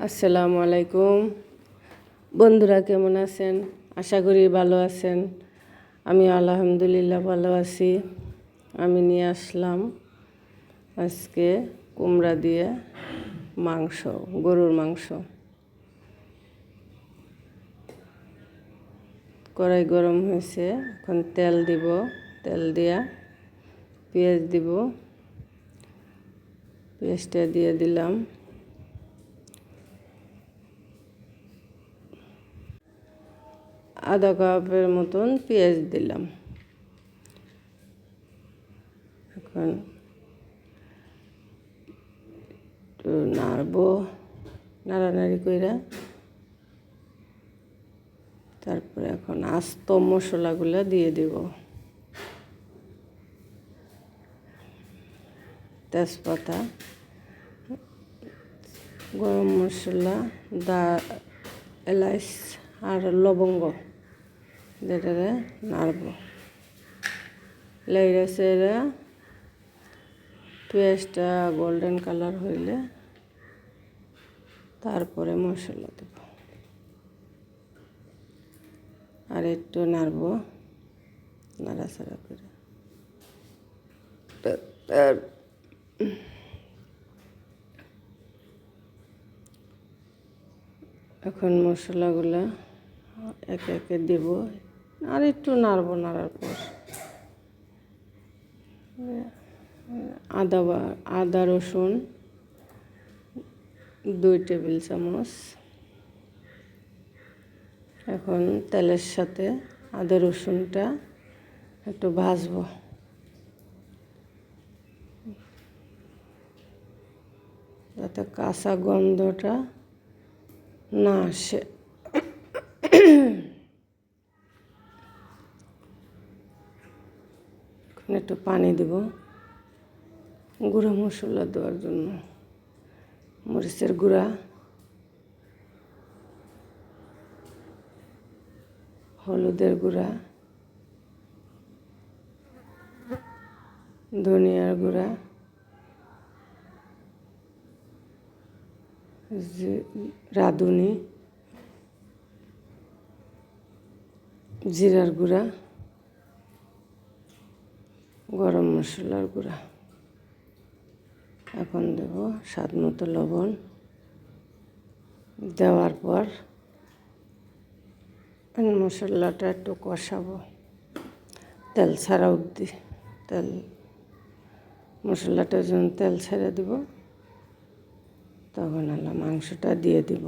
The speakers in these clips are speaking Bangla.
আসসালামু আলাইকুম বন্ধুরা, কেমন আছেন? আশা করি ভালো আছেন। আমি আলহামদুলিল্লাহ ভালো আছি। আমি নিয়ে আসলাম আজকে কুমড়া দিয়ে মাংস, গরুর মাংস। কড়াই গরম হয়েছে, এখন তেল দিব। তেল দিয়া পেঁয়াজ দিব। পেঁয়াজটা দিয়ে দিলাম। আধা কাপের মতন পেঁয়াজ দিলাম। এখন একটু নাড়ানাড়ি কইরা তারপরে এখন আস্ত মশলাগুলো দিয়ে দিব। তেজপাতা, গরম মশলা, এলাচ আর লবঙ্গ যেটারে নাড়ব। লাইরা সেরা পেঁয়াজটা গোল্ডেন কালার হইলে তারপরে মশলা দেব। আর একটু নাড়ব, নাড়াচাড়া করে। এখন মশলাগুলা একে একে দেব। আর একটু নাড়ব। নাড়ার পর আদা রসুন 2 টেবিল চামচ। এখন তেলের সাথে আদা রসুনটা একটু ভাজবো, যাতে কাঁচা গন্ধটা না আসে। এখন একটু পানি দেব গুঁড়ো মশলা দেওয়ার জন্য। মরিচের গুঁড়া, হলুদের গুঁড়া, ধনিয়ার গুঁড়া, রাঁধুনি, জিরার গুঁড়া, গরম মশলার গুঁড়া। এখন দেব স্বাদ মতো লবণ। দেওয়ার পর মশলাটা একটু কষাবো তেল ছাড়া অবধি। মশলাটা যখন তেল ছেড়ে দিব তখন মাংসটা দিয়ে দিব।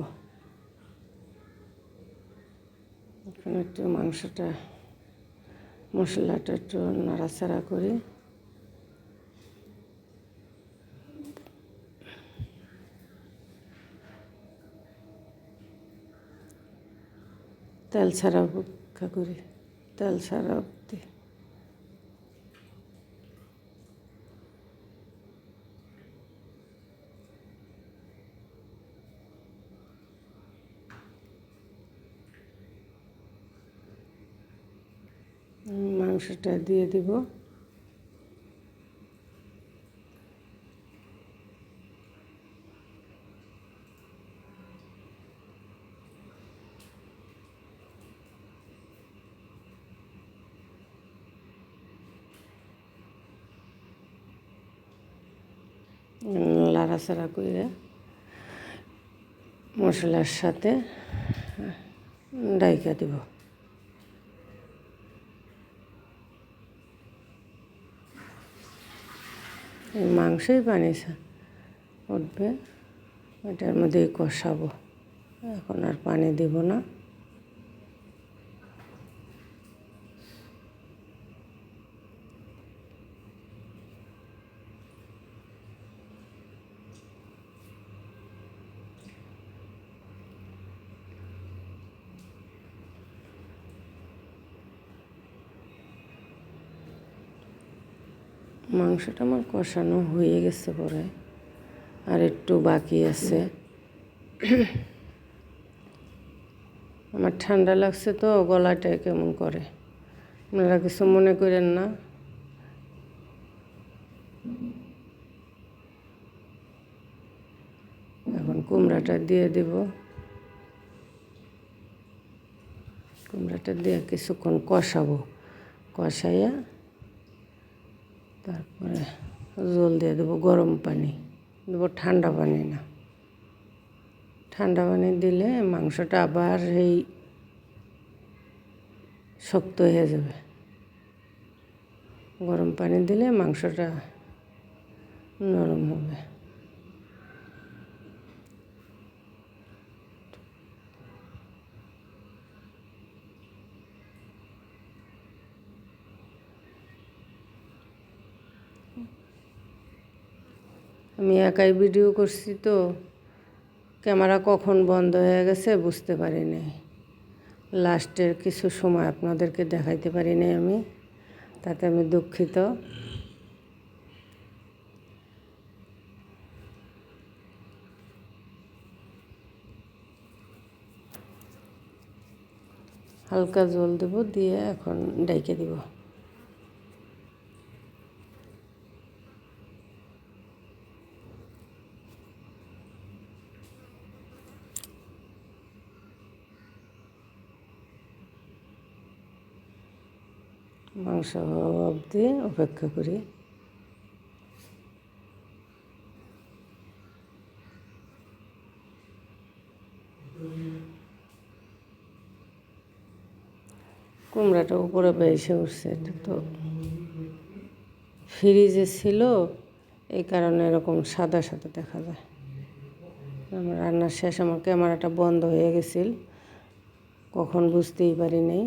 এখন একটু মশলাটা একটু নাড়াচাড়া করি। তেল ছাড়া অপেক্ষা করি, তেল ছাড়া অবধি। মাংসটা দিয়ে দিব। নাড়াচাড়া করে মশলার সাথে ডাইকা দিব। মাংসই পানি উঠবে, এটার মধ্যেই কষাবো। এখন আর পানি দিব না। মাংসটা আমার কষানো হয়ে গেছে, পরে আর একটু বাকি আছে। আমার ঠান্ডা লাগছে তো, গলাটা কেমন করে, আপনারা কিছু মনে করেন না। এখন কুমড়াটা দিয়ে দেব। কুমড়াটা দিয়ে কিছুক্ষণ কষাবো, কষাইয়া তারপরে জল দিয়ে দেবো। গরম পানি দেবো, ঠান্ডা পানি না। ঠান্ডা পানি দিলে মাংসটা আবার এই শক্ত হয়ে যাবে। গরম পানি দিলে মাংসটা নরম হবে। আমি একাই ভিডিও করছি তো ক্যামেরা কখন বন্ধ হয়ে গেছে বুঝতে পারি নাই। লাস্টের কিছু সময় আপনাদেরকে দেখাইতে পারি নাই আমি, তাতে আমি দুঃখিত। হালকা জল দেব, দিয়ে এখন ডাইকে দিব। মাংস হওয়া অবধি অপেক্ষা করি। কুমড়াটা উপরে বেসে উঠছে, এটা তো ফ্রিজে ছিল, এই কারণে এরকম সাদা সাদা দেখা যায়। আমার রান্নার শেষ, আমার ক্যামেরাটা বন্ধ হয়ে গেছিল, কখন বুঝতেই পারি নাই।